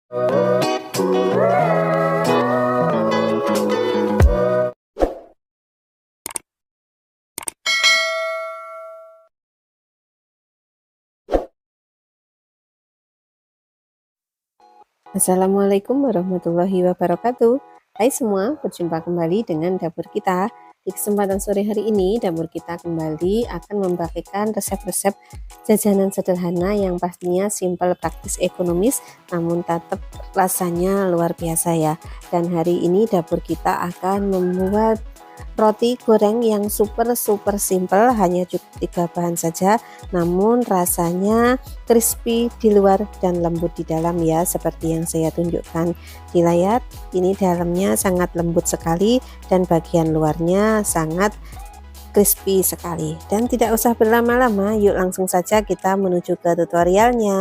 Assalamualaikum warahmatullahi wabarakatuh. Hai semua, berjumpa kembali dengan dapur kita. Di kesempatan sore hari ini, dapur kita kembali akan membagikan resep-resep jajanan sederhana yang pastinya simple, praktis, ekonomis, namun tetap rasanya luar biasa ya. Dan hari ini dapur kita akan membuat roti goreng yang super simple, hanya cukup 3 bahan saja, namun rasanya crispy di luar dan lembut di dalam ya, seperti yang saya tunjukkan di layar. Ini dalamnya sangat lembut sekali dan bagian luarnya sangat crispy sekali. Dan tidak usah berlama-lama, yuk langsung saja kita menuju ke tutorialnya.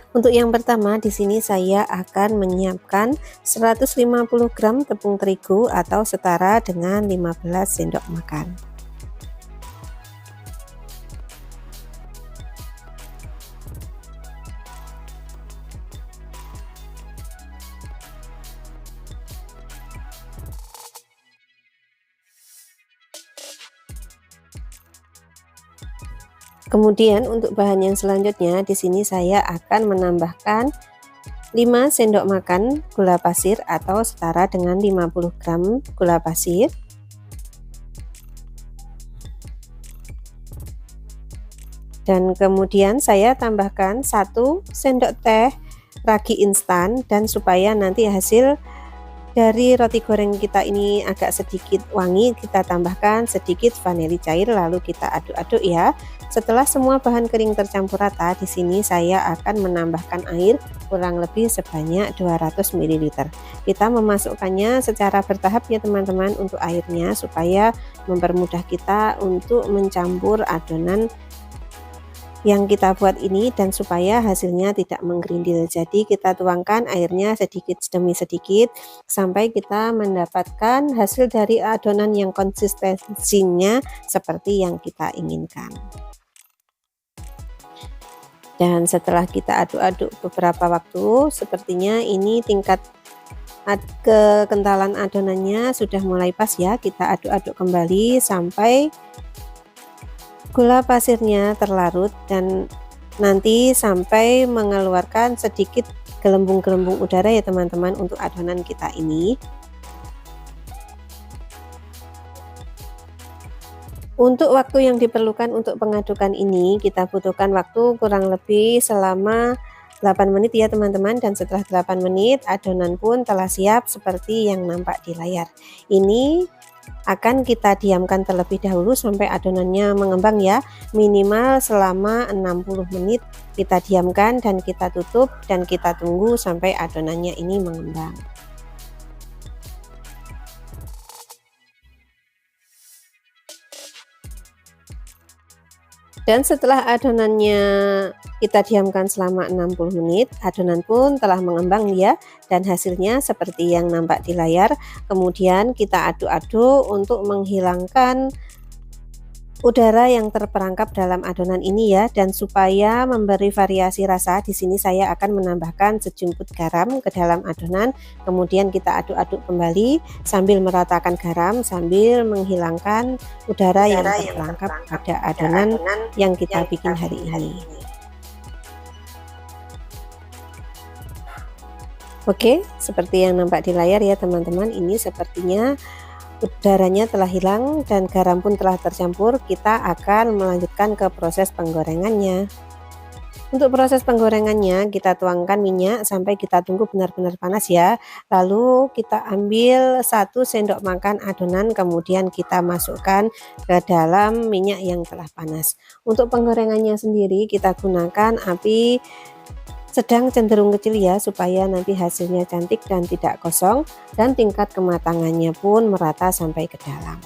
Untuk yang pertama, di sini saya akan menyiapkan 150 gram tepung terigu atau setara dengan 15 sendok makan. Kemudian untuk bahan yang selanjutnya, di sini saya akan menambahkan 5 sendok makan gula pasir atau setara dengan 50 gram gula pasir. Dan kemudian saya tambahkan 1 sendok teh ragi instan, dan supaya nanti hasil dari roti goreng kita ini agak sedikit wangi, kita tambahkan sedikit vanili cair lalu kita aduk-aduk ya. Setelah semua bahan kering tercampur rata, di sini saya akan menambahkan air kurang lebih sebanyak 200 ml. Kita memasukkannya secara bertahap ya teman-teman untuk airnya, supaya mempermudah kita untuk mencampur adonan yang kita buat ini dan supaya hasilnya tidak menggerindil. Jadi kita tuangkan airnya sedikit demi sedikit sampai kita mendapatkan hasil dari adonan yang konsistensinya seperti yang kita inginkan. Dan setelah kita aduk-aduk beberapa waktu, sepertinya ini tingkat kekentalan adonannya sudah mulai pas ya. Kita aduk-aduk kembali sampai gula pasirnya terlarut dan nanti sampai mengeluarkan sedikit gelembung-gelembung udara ya teman-teman untuk adonan kita ini. Untuk waktu yang diperlukan untuk pengadukan ini, kita butuhkan waktu kurang lebih selama 8 menit ya teman-teman, dan setelah 8 menit adonan pun telah siap seperti yang nampak di layar. Ini akan kita diamkan terlebih dahulu sampai adonannya mengembang ya, minimal selama 60 menit kita diamkan dan kita tutup dan kita tunggu sampai adonannya ini mengembang. Dan setelah adonannya kita diamkan selama 60 menit, adonan pun telah mengembang ya, dan hasilnya seperti yang nampak di layar. Kemudian kita aduk-aduk untuk menghilangkan udara yang terperangkap dalam adonan ini ya, dan supaya memberi variasi rasa, di sini saya akan menambahkan sejumput garam ke dalam adonan. Kemudian kita aduk-aduk kembali sambil meratakan garam, sambil menghilangkan udara yang terperangkap pada adonan yang kita bikin hari ini. Oke, seperti yang nampak di layar ya teman-teman, ini sepertinya udaranya telah hilang dan garam pun telah tercampur. Kita akan melanjutkan ke proses penggorengannya. Untuk proses penggorengannya, kita tuangkan minyak sampai kita tunggu benar-benar panas ya. Lalu kita ambil 1 sendok makan adonan, kemudian kita masukkan ke dalam minyak yang telah panas. Untuk penggorengannya sendiri kita gunakan api sedang cenderung kecil ya, supaya nanti hasilnya cantik dan tidak kosong, dan tingkat kematangannya pun merata sampai ke dalam.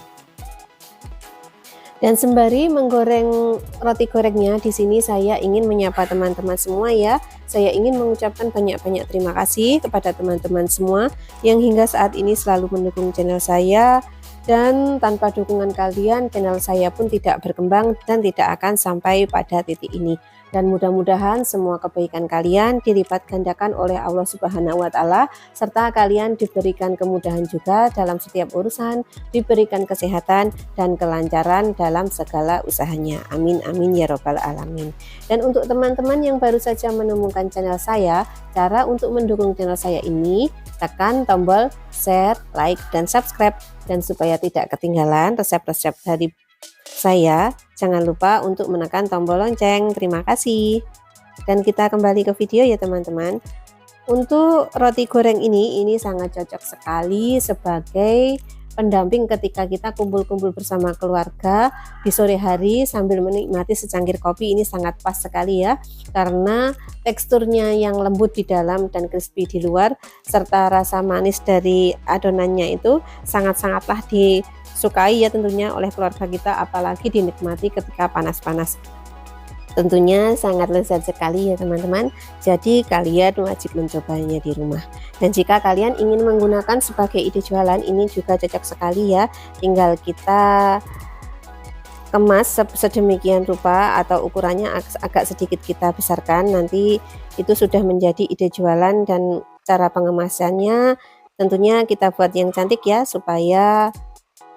Dan sembari menggoreng roti gorengnya, di sini saya ingin menyapa teman-teman semua ya. Saya ingin mengucapkan banyak-banyak terima kasih kepada teman-teman semua yang hingga saat ini selalu mendukung channel saya, dan tanpa dukungan kalian channel saya pun tidak berkembang dan tidak akan sampai pada titik ini. Dan mudah-mudahan semua kebaikan kalian dilipat gandakan oleh Allah Subhanahu wa Ta'ala, serta kalian diberikan kemudahan juga dalam setiap urusan, diberikan kesehatan dan kelancaran dalam segala usahanya. Amin amin ya robbal alamin. Dan untuk teman-teman yang baru saja menemukan channel saya, cara untuk mendukung channel saya ini, tekan tombol share, like, dan subscribe. Dan supaya tidak ketinggalan resep-resep dari saya, jangan lupa untuk menekan tombol lonceng. Terima kasih. Dan kita kembali ke video ya teman-teman. Untuk roti goreng ini sangat cocok sekali sebagai pendamping ketika kita kumpul-kumpul bersama keluarga di sore hari sambil menikmati secangkir kopi. Ini sangat pas sekali ya, karena teksturnya yang lembut di dalam dan crispy di luar, serta rasa manis dari adonannya itu sangat-sangatlah disukai ya tentunya oleh keluarga kita, apalagi dinikmati ketika panas-panas. Tentunya sangat lezat sekali ya teman-teman. Jadi kalian wajib mencobanya di rumah. Dan jika kalian ingin menggunakan sebagai ide jualan, ini juga cocok sekali ya. Tinggal kita kemas sedemikian rupa atau ukurannya agak sedikit kita besarkan, nanti itu sudah menjadi ide jualan. Dan cara pengemasannya tentunya kita buat yang cantik ya, supaya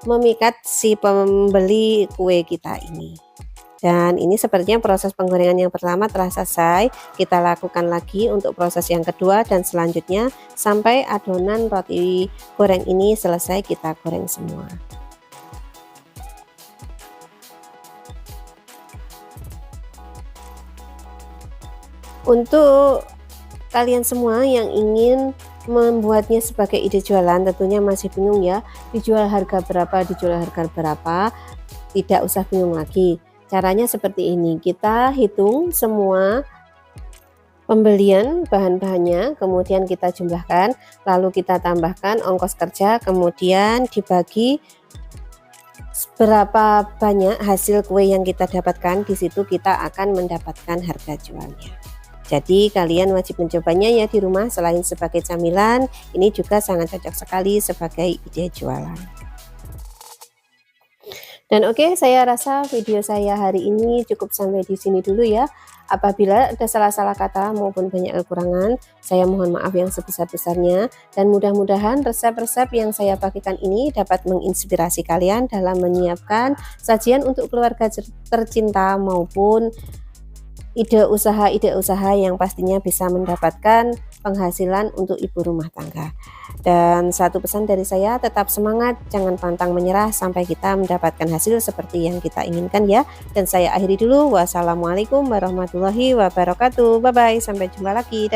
memikat si pembeli kue kita ini. Dan ini sepertinya proses penggorengan yang pertama telah selesai. Kita lakukan lagi untuk proses yang kedua dan selanjutnya sampai adonan roti goreng ini selesai kita goreng semua. Untuk kalian semua yang ingin membuatnya sebagai ide jualan, tentunya masih bingung ya, dijual harga berapa, tidak usah bingung lagi. Caranya seperti ini, kita hitung semua pembelian bahan-bahannya, kemudian kita jumlahkan, lalu kita tambahkan ongkos kerja, kemudian dibagi berapa banyak hasil kue yang kita dapatkan. Di situ kita akan mendapatkan harga jualnya. Jadi kalian wajib mencobanya ya di rumah. Selain sebagai camilan, ini juga sangat cocok sekali sebagai ide jualan. Dan oke, saya rasa video saya hari ini cukup sampai di sini dulu ya. Apabila ada salah-salah kata maupun banyak kekurangan, saya mohon maaf yang sebesar-besarnya. Dan mudah-mudahan resep-resep yang saya bagikan ini dapat menginspirasi kalian dalam menyiapkan sajian untuk keluarga tercinta maupun ide usaha yang pastinya bisa mendapatkan penghasilan untuk ibu rumah tangga. Dan satu pesan dari saya, tetap semangat, jangan pantang menyerah sampai kita mendapatkan hasil seperti yang kita inginkan ya. Dan saya akhiri dulu. Wassalamualaikum warahmatullahi wabarakatuh. Bye bye, sampai jumpa lagi.